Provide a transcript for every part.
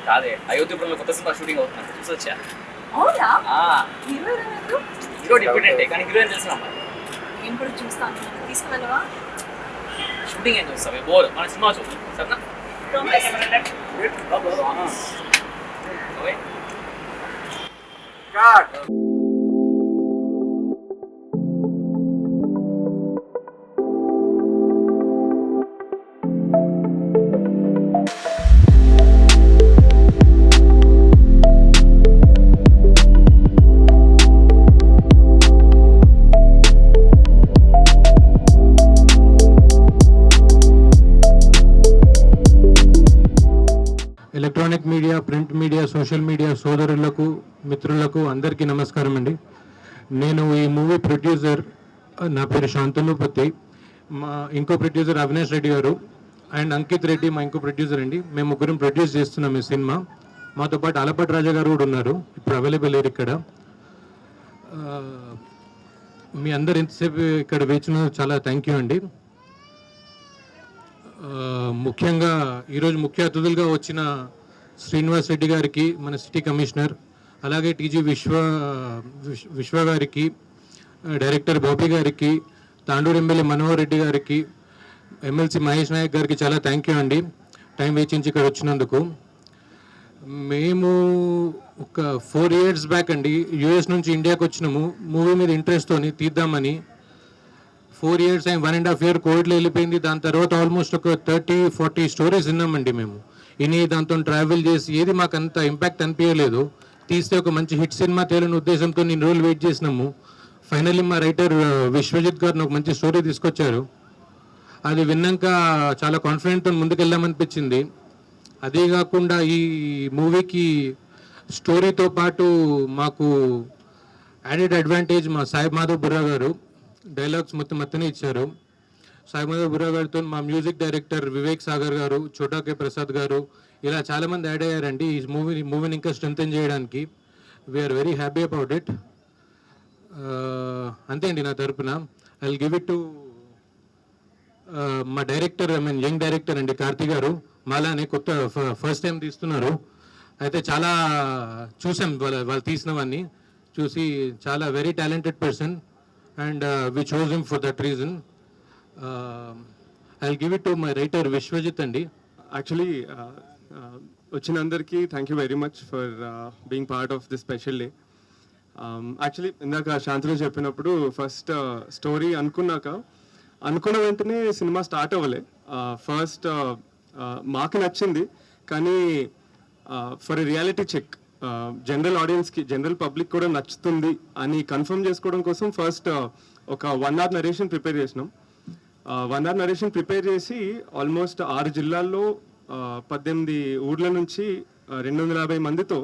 కాదే అయోధ్యపురంలో కొత్త cinema shooting అవుతుంది చూసి వచ్చా. అవునా? హీరో డిప్యూటెంటే కానీ హీరోయిన్ తెలిసిన అమ్మాయి. నేను కూడా చూస్తాను, తీసుకువెళ్ళవా? షూటింగ్ ఏం చూస్తావే బోర్, మన సినిమా చూద్దాం సరేనా? Electronic media, print media, social media సోదరులకు, మిత్రులకు అందరికీ నమస్కారం అండి. నేను ఈ మూవీ ప్రొడ్యూసర్, నా పేరు శాంతనుపతి. మా ఇంకో ప్రొడ్యూసర్ అవినాష్ రెడ్డి గారు అండ్ అంకిత్ రెడ్డి మా ఇంకో ప్రొడ్యూసర్ అండి. మేము ముగ్గురం ప్రొడ్యూస్ చేస్తున్నాం ఈ సినిమా. మాతో పాటు ఆలపాటి రాజా గారు కూడా ఉన్నారు, ఇప్పుడు అవైలబుల్ లేరు ఇక్కడ. మీ అందరు ఎంతసేపు ఇక్కడ వేచిన చాలా థ్యాంక్ యూ అండి. ముఖ్యంగా ఈరోజు ముఖ్య అతిథులుగా వచ్చిన శ్రీనివాస్ రెడ్డి గారికి, మన సిటీ కమిషనర్, అలాగే టీజీ విశ్వ గారికి, డైరెక్టర్ బాబీ గారికి, తాండూరు ఎమ్మెల్యే మనోహర్ రెడ్డి గారికి, ఎమ్మెల్సీ మహేష్ నాయక్ గారికి చాలా థ్యాంక్ యూ అండి టైం వేచించి ఇక్కడ వచ్చినందుకు. మేము ఒక 4 years బ్యాక్ అండి యూఎస్ నుంచి ఇండియాకి వచ్చినాము మూవీ మీద ఇంట్రెస్ట్తో తీద్దామని. 4 years అయింది, 1.5 year కోవిడ్లో వెళ్ళిపోయింది. దాని తర్వాత ఆల్మోస్ట్ ఒక 30-40 స్టోరీస్ విన్నామండి మేము. దాంతో ట్రావెల్ చేసి ఏది మాకు అంత ఇంపాక్ట్ అనిపించలేదు. తీస్తే ఒక మంచి హిట్ సినిమా తేలని ఉద్దేశంతో నేను రోజులు వెయిట్ చేసినాము. ఫైనల్లీ మా రైటర్ విశ్వజిత్ గారు ఒక మంచి స్టోరీ తీసుకొచ్చారు. అది విన్నాక చాలా కాన్ఫిడెంట్తో ముందుకెళ్ళామనిపించింది. అదే కాకుండా ఈ మూవీకి స్టోరీతో పాటు మాకు యాడెడ్ అడ్వాంటేజ్ మా సాయి మాధవ్ బుర్రా గారు డైలాగ్స్ మొత్తనే ఇచ్చారు. సాయి మాధవ్ బుర్రా గారితో మా మ్యూజిక్ డైరెక్టర్ వివేక్ సాగర్ గారు, చోటా కే ప్రసాద్ గారు, ఇలా చాలామంది యాడ్ అయ్యారండి ఈ మూవీని ఇంకా స్ట్రెంథెన్ చేయడానికి. We're very happy about it. అంతే అండి నా తరపున. I will give it to మా డైరెక్టర్, యంగ్ డైరెక్టర్ అండి కార్తీ గారు. మాలానే కొత్త ఫస్ట్ టైం తీస్తున్నారు. అయితే చాలా చూసాం వాళ్ళు తీసినవన్నీ చూసి, చాలా very talented person and we chose him for that reason. I'll give it to my writer Vishwajit అండి. యాక్చువల్లీ వచ్చిన అందరికీ thank you very much for being part of this special day. Actually ఇందాక శాంతిలో చెప్పినప్పుడు ఫస్ట్ స్టోరీ అనుకున్న వెంటనే cinema start అవ్వలే. First మాకు నచ్చింది, కానీ for a reality check general ఆడియన్స్కి, జనరల్ పబ్లిక్ కూడా నచ్చుతుంది అని కన్ఫర్మ్ చేసుకోవడం కోసం ఫస్ట్ ఒక 1 hour నరేషన్ ప్రిపేర్ చేసినాం. 1 hour నరేషన్ ప్రిపేర్ చేసి ఆల్మోస్ట్ 6 జిల్లాల్లో 18 ఊర్ల నుంచి 250 మందితో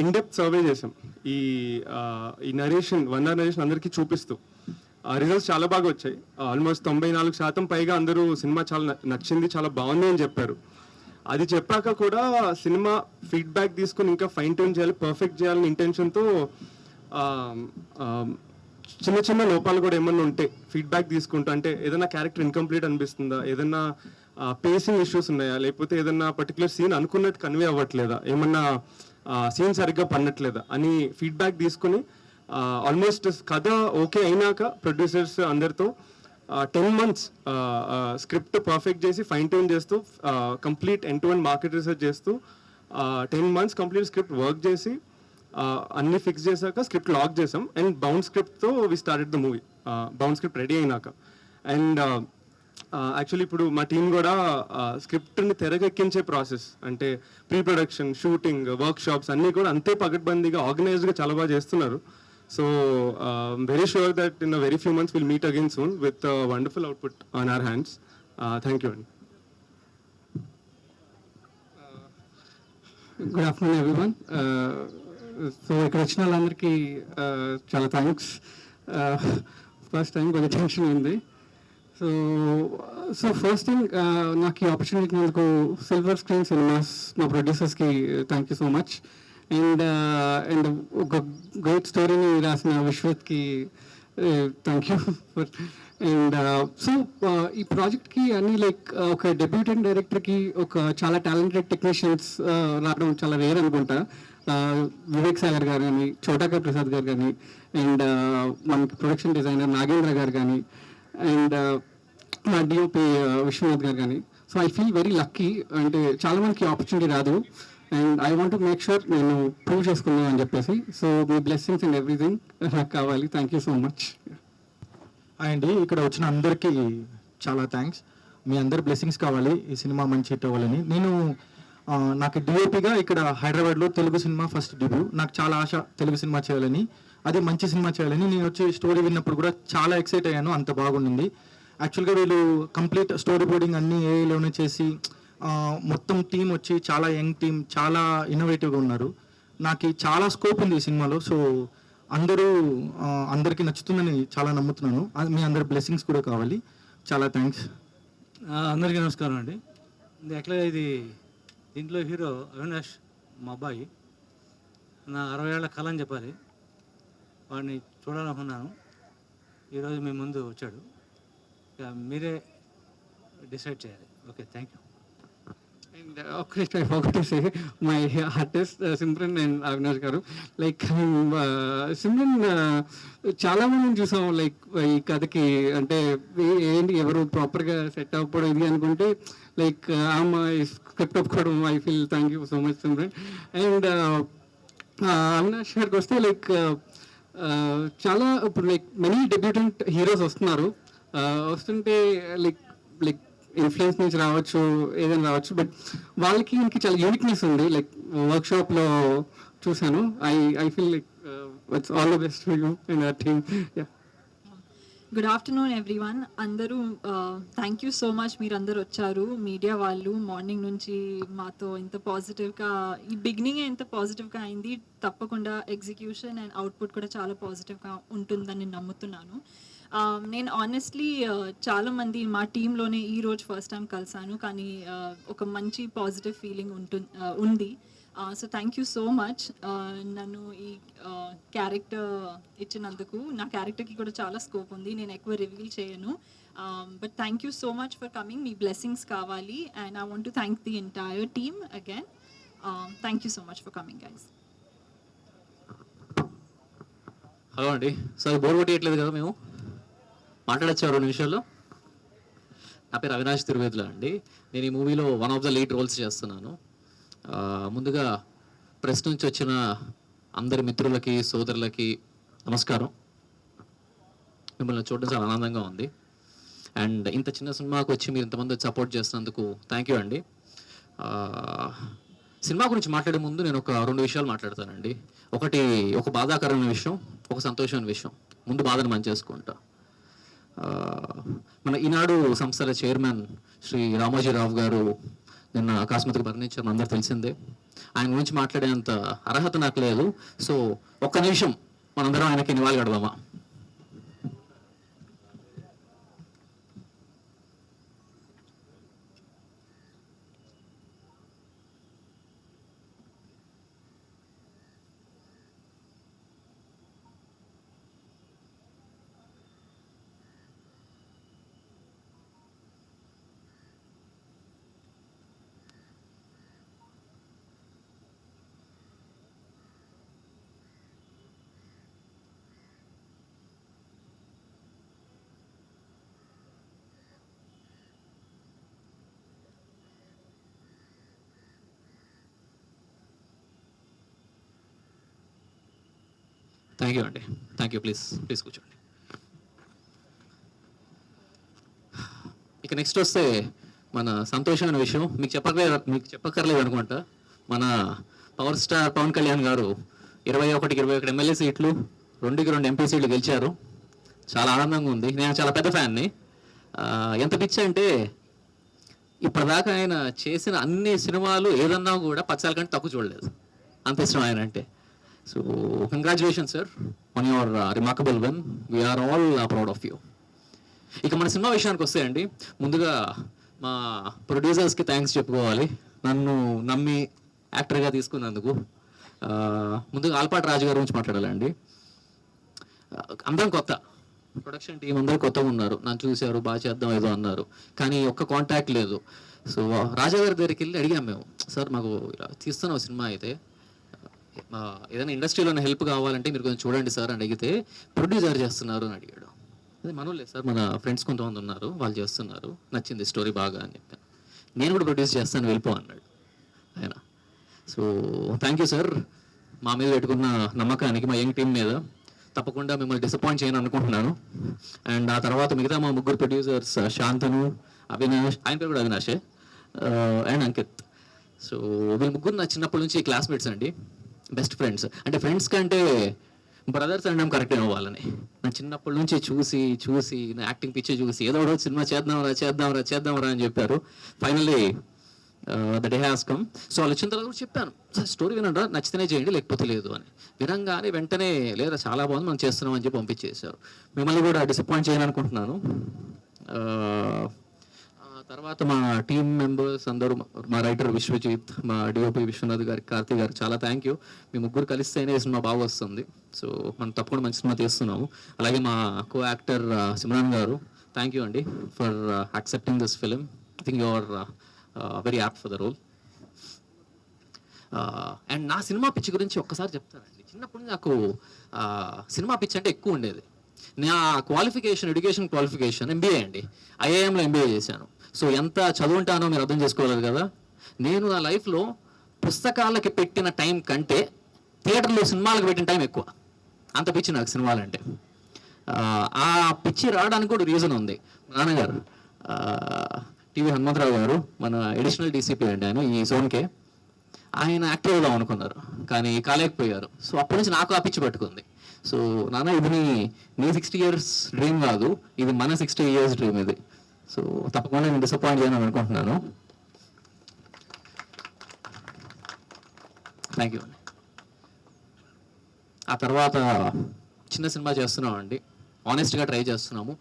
ఇన్డెప్త్ సర్వే చేసాం. ఈ నరేషన్ 1 hour నరేషన్ అందరికీ చూపిస్తూ రిజల్ట్స్ చాలా బాగా వచ్చాయి. ఆల్మోస్ట్ 94% పైగా అందరూ సినిమా చాలా నచ్చింది, చాలా బాగుంది అని చెప్పారు. అది చెప్పాక కూడా సినిమా ఫీడ్బ్యాక్ తీసుకుని ఇంకా ఫైన్ ట్యూన్ చేయాలి, పర్ఫెక్ట్ చేయాలని ఇంటెన్షన్తో చిన్న చిన్న లోపాలు కూడా ఏమన్నా ఉంటే ఫీడ్బ్యాక్ తీసుకుంటా, అంటే ఏదైనా క్యారెక్టర్ ఇన్కంప్లీట్ అనిపిస్తుందా, ఏదన్నా పేసింగ్ ఇష్యూస్ ఉన్నాయా, లేకపోతే ఏదన్నా పర్టికులర్ సీన్ అనుకున్నట్టు కన్వే అవ్వట్లేదా, ఏమన్నా సీన్ సరిగ్గా పన్నట్లేదా అని ఫీడ్బ్యాక్ తీసుకుని ఆల్మోస్ట్ కథ ఓకే అయినాక ప్రొడ్యూసర్స్ అందరితో 10 months స్క్రిప్ట్ పర్ఫెక్ట్ చేసి ఫైన్ ట్యూన్ చేస్తూ complete end to end market research చేస్తూ 10 months కంప్లీట్ స్క్రిప్ట్ వర్క్ చేసి అన్ని ఫిక్స్ చేశాక స్క్రిప్ట్ లాక్ చేసాం. అండ్ బౌండ్ స్క్రిప్ట్తో we started the movie. Bound script ready అయినాక అండ్ యాక్చువల్లీ ఇప్పుడు మా టీం కూడా స్క్రిప్ట్ని తెరకెక్కించే ప్రాసెస్, అంటే pre production, shooting, workshops అన్నీ కూడా అంతే పకడ్బందీగా ఆర్గనైజ్డ్గా చాలా బాగా చేస్తున్నారు. So very sure that in a very few months we'll meet again soon with a wonderful output on our hands. Thank you. Good afternoon everyone. So ఇక్కడ వచ్చిన వాళ్ళందరికీ చాలా థ్యాంక్స్. ఫస్ట్ టైం కొంచెం టెన్షన్ ఉంది. సో ఫస్ట్ థింగ్, నాకు ఈ opportunity ఇచ్చినందుకు silver screen cinemas మా ప్రొడ్యూసర్స్కి thank you so much. And ఒక గ్రేట్ స్టోరీని రాసిన విశ్వత్కి thank you for. And so ఈ ప్రాజెక్ట్కి అన్ని లైక్ ఒక డెబ్యూటెంట్ డైరెక్టర్కి ఒక చాలా టాలెంటెడ్ టెక్నీషియన్స్ రావడం చాలా రేర్ అనుకుంటా. వివేక్ సాగర్ గారు కానీ, చోటాకా ప్రసాద్ గారు కానీ, అండ్ మనకి ప్రొడక్షన్ డిజైనర్ నాగేంద్ర గారు కానీ, అండ్ మా డిఓపి విశ్వనాథ్ గారు కానీ. So I feel very lucky. అంటే చాలా మందికి ఆపర్చునిటీ రాదు, and I want make sure నేను ప్రూవ్ చేసుకున్నాను అని చెప్పేసి. So me blessings and everything నాకు కావాలి. Thank you so much. అండి ఇక్కడ వచ్చిన అందరికీ చాలా థ్యాంక్స్. మీ అందరి బ్లెస్సింగ్స్ కావాలి ఈ సినిమా మంచి హిట్ అవ్వాలని. నేను నాకు డిఓపిగా ఇక్కడ హైదరాబాద్లో తెలుగు సినిమా ఫస్ట్ డెబ్యూ. నాకు చాలా ఆశ తెలుగు సినిమా చేయాలని, అది మంచి సినిమా చేయాలని. నేను వచ్చి స్టోరీ విన్నప్పుడు కూడా చాలా ఎక్సైట్ అయ్యాను, అంత బాగుండింది. యాక్చువల్గా వీళ్ళు కంప్లీట్ స్టోరీ బోర్డింగ్ అన్నీ ఏలోనే చేసి మొత్తం టీం వచ్చి చాలా యంగ్ టీం, చాలా ఇన్నోవేటివ్గా ఉన్నారు. నాకు చాలా స్కోప్ ఉంది ఈ సినిమాలో. సో అందరికీ నచ్చుతుందని చాలా నమ్ముతున్నాను. మీ అందరి బ్లెస్సింగ్స్ కూడా కావాలి. చాలా థ్యాంక్స్. అందరికీ నమస్కారం అండి. యాక్చువల్గా దీంట్లో హీరో అవినాష్ మా అబ్బాయి. నా 60 ఏళ్ల కళ అని చెప్పాలి. వాడిని చూడాలనుకున్నాను, ఈరోజు మీ ముందు వచ్చాడు. ఇక మీరే డిసైడ్ చేయాలి. Okay, thank you. And okay, I forgot to say my artist Simran and Avinash garu. Like Simran చాలా మందిని చూసాం లైక్ ఈ కథకి. అంటే ఏంటి ఎవరు ప్రాపర్గా సెట్ అవ్వడం ఇది అనుకుంటే లైక్ ఆమె స్క్రిప్ట్ ఒప్పుకోవడం. I feel thank you so much Simran. And Avinash గారికి వస్తే లైక్ చాలా ఇప్పుడు లైక్ మెనీ డెబ్యూటెంట్ హీరోస్ వస్తున్నారు. వస్తుంటే లైక్ ఇన్ఫ్లుయెన్స్ నుంచి రావచ్చు, ఏదైనా రావచ్చు, బట్ వాళ్ళకి ఇంక చాలా యూనిక్నెస్ ఉంది. లైక్ వర్క్షాప్లో చూశాను. I feel like it's all the best for you and our team. Yeah, good afternoon everyone. అందరూ థ్యాంక్ యూ సో మచ్. మీరు అందరు వచ్చారు, మీడియా వాళ్ళు. మార్నింగ్ నుంచి మాతో ఇంత పాజిటివ్గా, ఈ బిగినింగ్ ఎంత పాజిటివ్గా అయింది. తప్పకుండా ఎగ్జిక్యూషన్ అండ్ అవుట్పుట్ కూడా చాలా పాజిటివ్గా ఉంటుందని నమ్ముతున్నాను. నేను ఆనెస్ట్లీ చాలామంది మా టీంలోనే ఈరోజు ఫస్ట్ టైం కలిసాను, కానీ ఒక మంచి పాజిటివ్ ఫీలింగ్ ఉంది. So thank you so much నన్ను ఈ క్యారెక్టర్ ఇచ్చినందుకు. నా క్యారెక్టర్కి కూడా చాలా స్కోప్ ఉంది, నేను ఎక్కువ రివీల్ చేయను. But thank you so much for coming. మీ బ్లెస్సింగ్స్ కావాలి. And I want to thank the entire team again. Thank you so much for coming guys. Hello అండి. సార్ బోర్ కొట్టేయట్లేదు కదా? మేము మాట్లాడచ్చు 2 నిమిషాల్లో. నా పేరు అవినాష్ తిరువేదుల అండి. నేను ఈ మూవీలో one of the lead roles చేస్తున్నాను. ముందుగా ప్రెస్ నుంచి వచ్చిన అందరి మిత్రులకి, సోదరులకి నమస్కారం. మిమ్మల్ని చూడడం చాలా ఆనందంగా ఉంది. అండ్ ఇంత చిన్న సినిమాకు వచ్చి మీరు ఇంతమంది సపోర్ట్ చేస్తున్నందుకు థ్యాంక్ యూ అండి. సినిమా గురించి మాట్లాడే ముందు నేను ఒక 2 విషయాలు మాట్లాడతానండి. ఒకటి ఒక బాధాకరమైన విషయం, ఒక సంతోషమైన విషయం. ముందు బాధను మంచి చేసుకుంటా. మన ఈనాడు సంస్థల చైర్మన్ శ్రీ రామోజీరావు గారు నిన్న అకస్మాత్తుగా మరణించారు, అందరూ తెలిసిందే. ఆయన గురించి మాట్లాడేంత అర్హత నాకు లేదు. సో ఒక్క నిమిషం మనందరం ఆయనకి నివాళి గడదామా? థ్యాంక్ యూ అండి. Thank you. ప్లీజ్ కూర్చోండి. ఇక నెక్స్ట్ వస్తే మన సంతోషమైన విషయం మీకు చెప్పక్కర్లేదు అనుకుంటా. మన పవర్ స్టార్ పవన్ కళ్యాణ్ గారు 21 ఎమ్మెల్యే సీట్లు, 2 ఎంపీ సీట్లు గెలిచారు. చాలా ఆనందంగా ఉంది. నేను చాలా పెద్ద ఫ్యాన్ని. ఎంత పిచ్చి అంటే ఇప్పటిదాకా ఆయన చేసిన అన్ని సినిమాలు ఏదన్నా కూడా 10 సార్ల కంటే తక్కువ చూడలేదు. అంత ఇష్టం ఆయన అంటే. So congratulation sir on your remarkable one. We're all proud of you. ఇక మన సినిమా విషయానికి వస్తే అండి, ముందుగా మా ప్రొడ్యూసర్స్కి థ్యాంక్స్ చెప్పుకోవాలి, నన్ను నమ్మి యాక్టర్గా తీసుకున్నందుకు. ముందుగా ఆల్పాటి రాజు గారి గురించి మాట్లాడాలండి. అందరం కొత్త, ప్రొడక్షన్ టీం అందరూ కొత్తగా ఉన్నారు, నన్ను చూశారు, బాగా చేద్దాం ఏదో అన్నారు, కానీ ఒక్క కాంటాక్ట్ లేదు. సో రాజా గారి దగ్గరికి వెళ్ళి అడిగాము మేము, సార్ మాకు ఇలా తీస్తున్నాం సినిమా అయితే ఏదైనా ఇండస్ట్రీలో హెల్ప్ కావాలంటే మీరు కొంచెం చూడండి సార్ అని అడిగితే, ప్రొడ్యూసర్ చేస్తున్నారు అని అడిగాడు. అదే మనోళ్ళే సార్, మన ఫ్రెండ్స్ కొంతమంది ఉన్నారు, వాళ్ళు చేస్తున్నారు, నచ్చింది స్టోరీ బాగా అని చెప్పాను. నేను కూడా ప్రొడ్యూస్ చేస్తాను, వెళ్ళిపో అన్నాడు ఆయన. సో థ్యాంక్ యూ సార్, మా మీద పెట్టుకున్న నమ్మకానికి, మా యంగ్ టీం మీద. తప్పకుండా మిమ్మల్ని డిసప్పాయింట్ చేయను అనుకుంటున్నాను. అండ్ ఆ తర్వాత మిగతా మా ముగ్గురు ప్రొడ్యూసర్స్, శాంతను, అవినాష్, ఆయన పేరు కూడా అవినాషే, అండ్ అంకిత్. సో వీళ్ళు ముగ్గురు నా చిన్నప్పటి నుంచి క్లాస్మేట్స్ అండి, బెస్ట్ ఫ్రెండ్స్. అంటే ఫ్రెండ్స్ కంటే బ్రదర్స్ అనడం కరెక్ట్ ఏమో వాళ్ళని. నా చిన్నప్పటి నుంచి చూసి నా యాక్టింగ్ పిచ్చి చూసి ఏదో ఒకటి సినిమా చేద్దాంరా అని చెప్పారు. Finally the day has come. So వాళ్ళు వచ్చిన తర్వాత కూడా చెప్పాను, సార్ స్టోరీ వినండి, నచ్చితేనే చేయండి లేకపోతే లేదు అని. వినంగానే వెంటనే లేదా చాలా బాగుంది మనం చేస్తున్నాం అని చెప్పి పంపించేశారు. మిమ్మల్ని కూడా డిసప్పాయింట్ చేయను అనుకుంటున్నాను. తర్వాత మా టీం మెంబర్స్ అందరూ, మా రైటర్ విశ్వజిత్, మా డిఓపి విశ్వనాథ్ గారికి, కార్తీ గారికి చాలా థ్యాంక్ యూ. మీ ముగ్గురు కలిస్తేనే సినిమా బాగా వస్తుంది. సో మనం తప్పకుండా మంచి సినిమా తీస్తున్నాము. అలాగే మా కో actor Simran garu, thank you అండి for accepting this film. I think you are very apt for the role. And నా సినిమా పిచ్చి గురించి ఒక్కసారి చెప్తానండి. చిన్నప్పటి నుంచి నాకు సినిమా పిచ్చి అంటే ఎక్కువ ఉండేది. నా ఎడ్యుకేషన్ క్వాలిఫికేషన్ ఎంబీఏ అండి, ఐఐఎంలో ఎంబీఏ చేశాను. సో ఎంత చదువుంటానో మీరు అర్థం చేసుకోలేదు కదా. నేను నా లైఫ్లో పుస్తకాలకి పెట్టిన టైం కంటే థియేటర్లో సినిమాలకు పెట్టిన టైం ఎక్కువ. అంత పిచ్చి నాకు సినిమాలంటే. ఆ పిచ్చి రావడానికి కూడా రీజన్ ఉంది. మా నాన్నగారు టీవీ హనుమంతరావు గారు, మన అడిషనల్ డీసీపీ అండి ఆయన ఈ జోన్కే. ఆయన యాక్టివ్ అవుదాం అనుకున్నారు కానీ కాలేకపోయారు. సో అప్పటి నుంచి నాకు ఆ పిచ్చి పట్టుకుంది. సో నాన్న, ఇది నీ 60 years డ్రీమ్ కాదు, ఇది మన 60 years డ్రీమ్ ఇది. సో తప్పకుండా నేను డిసప్పాయింట్ చేయను అనుకుంటున్నాను. థ్యాంక్ యూ అండి. ఆ తర్వాత చిన్న సినిమా చేస్తున్నాం అండి, ఆనెస్ట్గా ట్రై చేస్తున్నాము.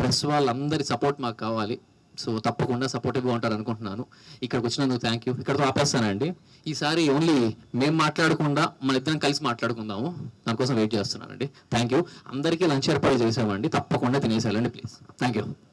ప్రెస్ వాళ్ళందరి సపోర్ట్ మాకు కావాలి. సో తప్పకుండా సపోర్టివ్గా ఉంటారు అనుకుంటున్నాను. ఇక్కడికి వచ్చినందుకు థ్యాంక్ యూ. ఇక్కడతో ఆపేస్తానండి. ఈసారి ఓన్లీ మేము మాట్లాడకుండా మన ఇద్దరం కలిసి మాట్లాడుకుందాము, దానికోసం వెయిట్ చేస్తున్నానండి. Thank you. అందరికీ లంచ్ ఏర్పాటు చేసామండి, తప్పకుండా తినేసేయాలండి ప్లీజ్. Thank you.